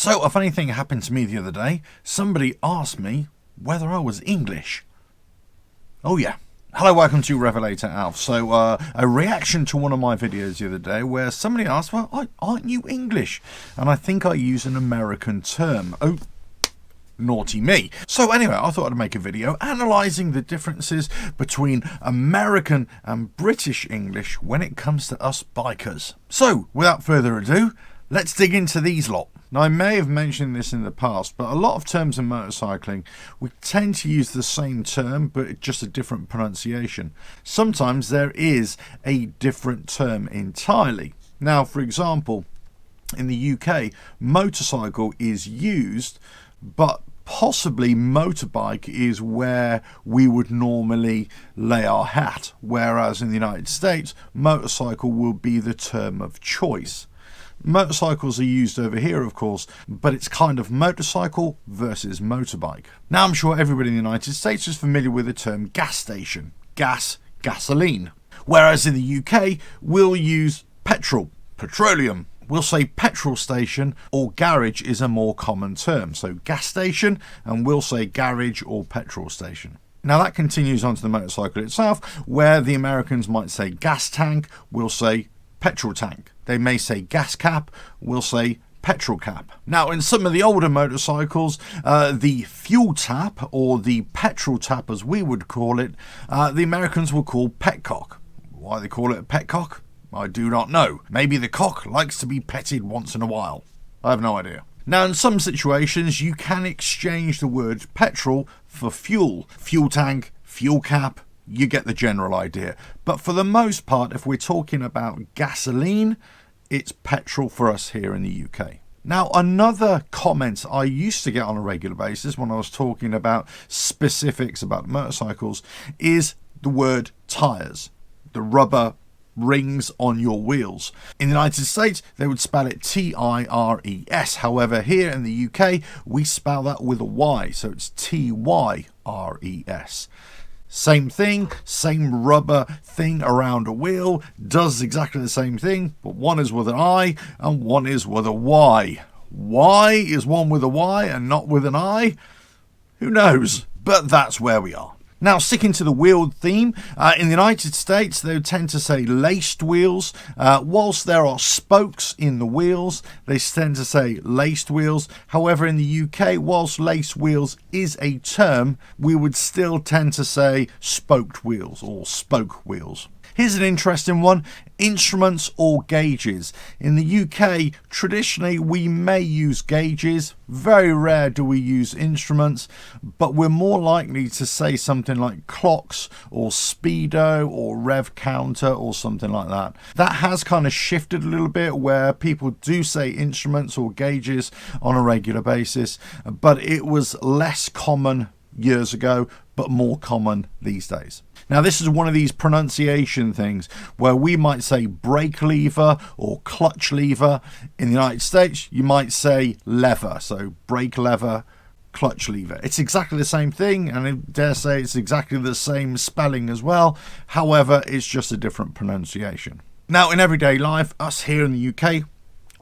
So a funny thing happened to me the other day. Somebody asked me whether I was English. Oh yeah. Hello, welcome to RevelatorAlf. So a reaction to one of my videos the other day where somebody asked, well, aren't you English? And I think I use an American term. Oh, naughty me. So anyway, I thought I'd make a video analysing the differences between American and British English when it comes to us bikers. So without further ado, let's dig into these lot. Now, I may have mentioned this in the past, but a lot of terms in motorcycling, we tend to use the same term, but just a different pronunciation. Sometimes there is a different term entirely. Now, for example, in the UK, motorcycle is used, but possibly motorbike is where we would normally lay our hat, whereas in the United States, motorcycle will be the term of choice. Motorcycles are used over here, of course, but it's kind of motorcycle versus motorbike. Now, I'm sure everybody in the United States is familiar with the term gas station, gas, gasoline. Whereas in the UK, we'll use petrol, petroleum. We'll say petrol station or garage is a more common term. So gas station, and we'll say garage or petrol station. Now that continues onto the motorcycle itself, where the Americans might say gas tank, we'll say petrol tank. They may say gas cap, we'll say petrol cap. Now in some of the older motorcycles, the fuel tap or the petrol tap as we would call it, the Americans will call petcock. Why they call it a petcock, I do not know. Maybe the cock likes to be petted once in a while. I have no idea. Now in some situations you can exchange the word petrol for fuel. Fuel tank, fuel cap, you get the general idea. But for the most part, if we're talking about gasoline, it's petrol for us here in the UK. Now, another comment I used to get on a regular basis when I was talking about specifics about motorcycles is the word tyres, the rubber rings on your wheels. In the United States, they would spell it T-I-R-E-S. However, here in the UK, we spell that with a Y, so it's T-Y-R-E-S. Same thing, same rubber thing around a wheel, does exactly the same thing, but one is with an I and one is with a Y. Why is one with a Y and not with an I? Who knows? But that's where we are. Now, sticking to the wheel theme, in the United States, they would tend to say laced wheels. Whilst there are spokes in the wheels, they tend to say laced wheels. However, in the UK, whilst laced wheels is a term, we would still tend to say spoked wheels or spoke wheels. Here's an interesting one, instruments or gauges. In the UK, traditionally we may use gauges, very rare do we use instruments, but we're more likely to say something like clocks or speedo or rev counter or something like that. That has kind of shifted a little bit where people do say instruments or gauges on a regular basis, but it was less common years ago, but more common these days. Now this is one of these pronunciation things where we might say brake lever or clutch lever. In the United States you might say lever, so brake lever, clutch lever. It's exactly the same thing, and I dare say it's exactly the same spelling as well. However, it's just a different pronunciation. Now in everyday life, us here in the UK,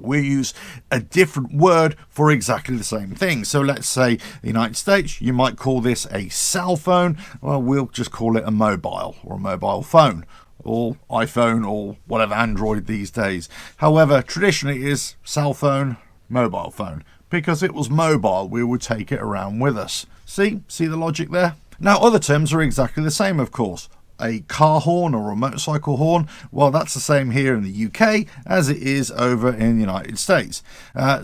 we use a different word for exactly the same thing. So let's say the United States, you might call this a cell phone. Well, we'll just call it a mobile or a mobile phone or iPhone or whatever Android these days. However, traditionally it is cell phone, mobile phone. Because it was mobile, we would take it around with us. See the logic there? Now other terms are exactly the same, of course. A car horn or a motorcycle horn, well, that's the same here in the UK as it is over in the United States.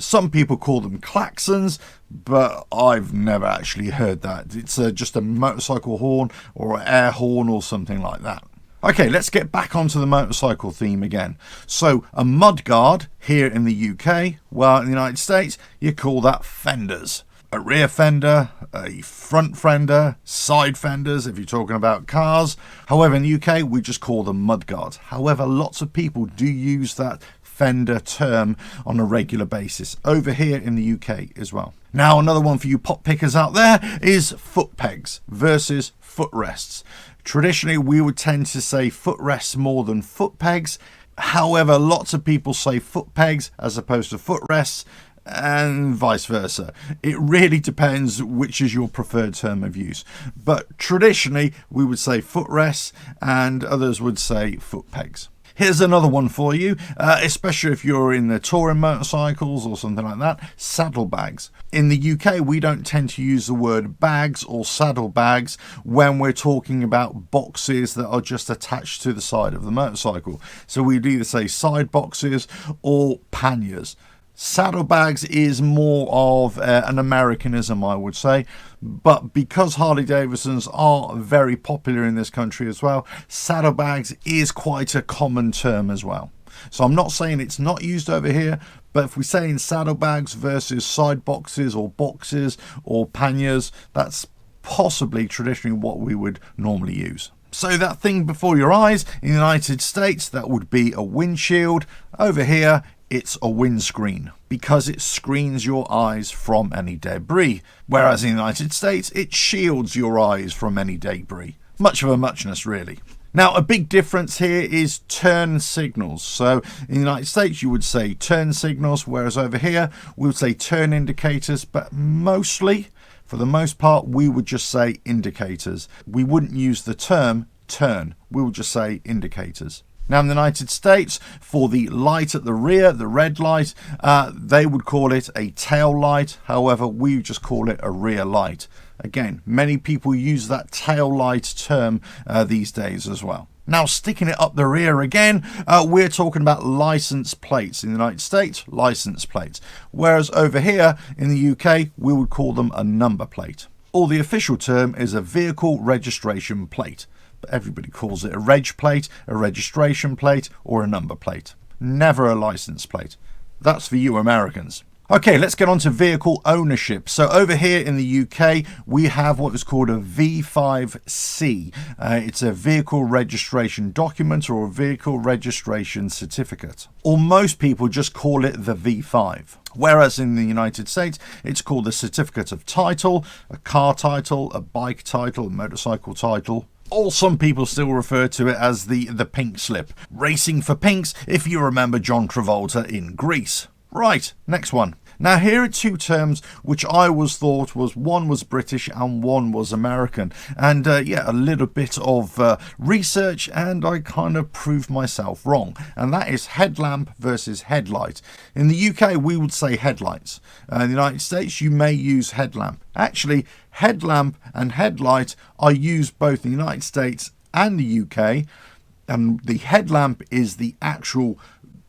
Some people call them klaxons, but I've never actually heard that. It's just a motorcycle horn or an air horn or something like that. Okay, let's get back onto the motorcycle theme again. So a mudguard here in the UK, well, in the United States, you call that fenders. A rear fender, a front fender, side fenders if you're talking about cars. However, in the UK, we just call them mudguards. However, lots of people do use that fender term on a regular basis over here in the UK as well. Now, another one for you pop pickers out there is footpegs versus footrests. Traditionally, we would tend to say footrests more than footpegs. However, lots of people say footpegs as opposed to footrests. and vice versa. It really depends which is your preferred term of use. But traditionally, we would say footrests and others would say foot pegs. Here's another one for you, especially if you're in the touring motorcycles or something like that, saddlebags. In the UK, we don't tend to use the word bags or saddlebags when we're talking about boxes that are just attached to the side of the motorcycle. So we'd either say side boxes or panniers. Saddlebags is more of an Americanism, I would say, but because Harley Davidsons are very popular in this country as well, saddlebags is quite a common term as well. So I'm not saying it's not used over here, but if we're saying saddlebags versus side boxes or panniers, that's possibly traditionally what we would normally use. So that thing before your eyes in the United States, that would be a windshield. Over here, it's a windscreen because it screens your eyes from any debris, whereas in the United States it shields your eyes from any debris. Much of a muchness, really. Now, a big difference here is turn signals. So in the United States you would say turn signals, whereas over here we would say turn indicators, but mostly, for the most part, we would just say indicators. We wouldn't use the term turn, we would just say indicators. Now in the United States, for the light at the rear, the red light, they would call it a tail light. However, we just call it a rear light. Again, many people use that tail light term these days as well. Now, sticking it up the rear again, we're talking about license plates. In the United States, license plates. Whereas over here in the UK, we would call them a number plate. Or the official term is a vehicle registration plate. But everybody calls it a reg plate, a registration plate, or a number plate. Never a license plate. That's for you Americans. Okay, let's get on to vehicle ownership. So over here in the UK, we have what is called a V5C. It's a vehicle registration document or a vehicle registration certificate. Or most people just call it the V5. Whereas in the United States, it's called the certificate of title, a car title, a bike title, a motorcycle title. Or some people still refer to it as the pink slip. Racing for pinks, if you remember John Travolta in Grease. Right, next one. Now here are two terms which I always thought was one was British and one was American. And yeah, a little bit of research and I kind of proved myself wrong. And that is headlamp versus headlight. In the UK, we would say headlights. In the United States, you may use headlamp. Actually, headlamp and headlight are used both in the United States and the UK. And the headlamp is the actual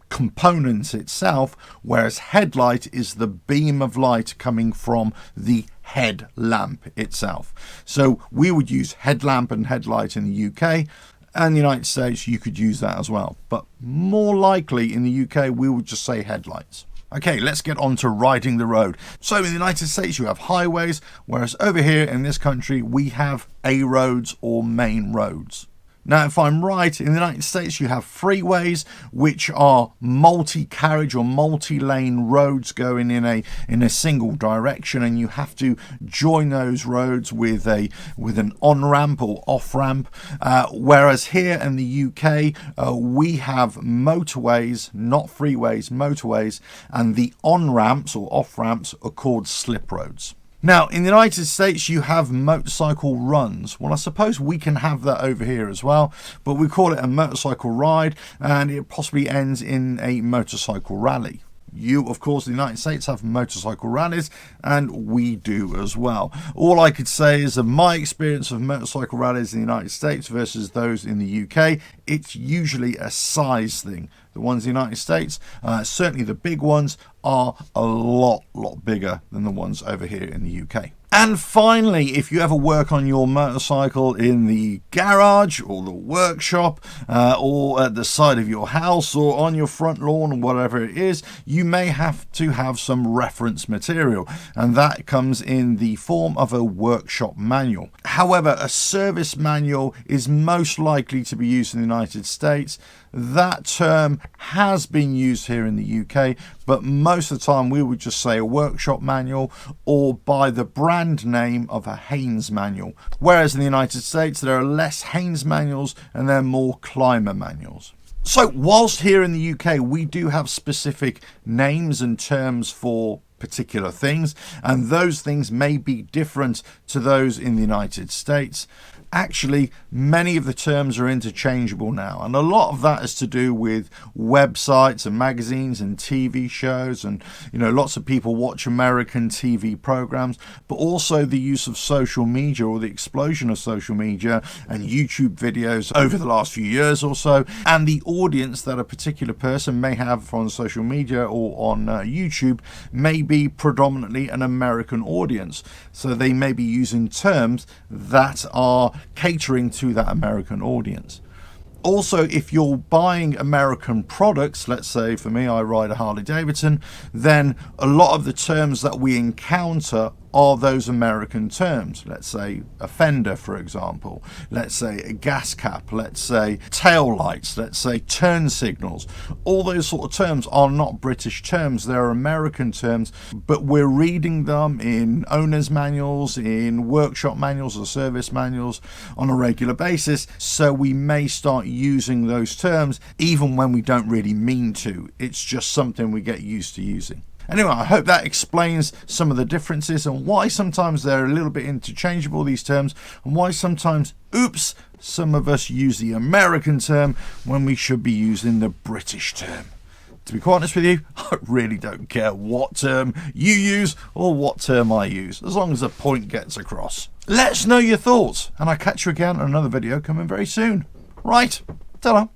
component itself, whereas headlight is the beam of light coming from the headlamp itself. So we would use headlamp and headlight in the UK, and the United States you could use that as well, but more likely in the UK we would just say headlights. Okay, let's get on to riding the road. So in the United States you have highways, whereas over here in this country we have A roads or main roads. Now, if I'm right, in the United States, you have freeways, which are multi-carriage or multi-lane roads going in a single direction, and you have to join those roads with an on-ramp or off-ramp. Whereas here in the UK, we have motorways, not freeways, motorways, and the on-ramps or off-ramps are called slip roads. Now, in the United States, you have motorcycle runs. Well, I suppose we can have that over here as well, but we call it a motorcycle ride, and it possibly ends in a motorcycle rally. You, of course, in the United States have motorcycle rallies, and we do as well. All I could say is that my experience of motorcycle rallies in the United States versus those in the UK, it's usually a size thing. The ones in the United States, certainly the big ones, are a lot bigger than the ones over here in the UK. And finally, if you ever work on your motorcycle in the garage or the workshop or at the side of your house or on your front lawn or whatever it is, you may have to have some reference material, and that comes in the form of a workshop manual. However, a service manual is most likely to be used in the United States. That term has been used here in the UK, but most of the time we would just say a workshop manual or by the brand name of a Haynes manual. Whereas in the United States there are less Haynes manuals and there are more Climber manuals. So whilst here in the UK we do have specific names and terms for particular things, and those things may be different to those in the United States. Actually, many of the terms are interchangeable now, and a lot of that is to do with websites and magazines and TV shows, and lots of people watch American TV programs, but also the use of social media, or the explosion of social media and YouTube videos over the last few years or so, and the audience that a particular person may have on social media or on YouTube may be predominantly an American audience, so they may be using terms that are catering to that American audience. Also, if you're buying American products, let's say for me, I ride a Harley Davidson, then a lot of the terms that we encounter are those American terms. Let's say a fender, for example. Let's say a gas cap. Let's say tail lights. Let's say turn signals. All those sort of terms are not British terms. They're American terms, but we're reading them in owner's manuals, in workshop manuals or service manuals on a regular basis. So we may start using those terms even when we don't really mean to. It's just something we get used to using. Anyway, I hope that explains some of the differences and why sometimes they're a little bit interchangeable, these terms, and why sometimes, oops, some of us use the American term when we should be using the British term. To be quite honest with you, I really don't care what term you use or what term I use, as long as the point gets across. Let us know your thoughts, and I'll catch you again on another video coming very soon. Right, ta-da.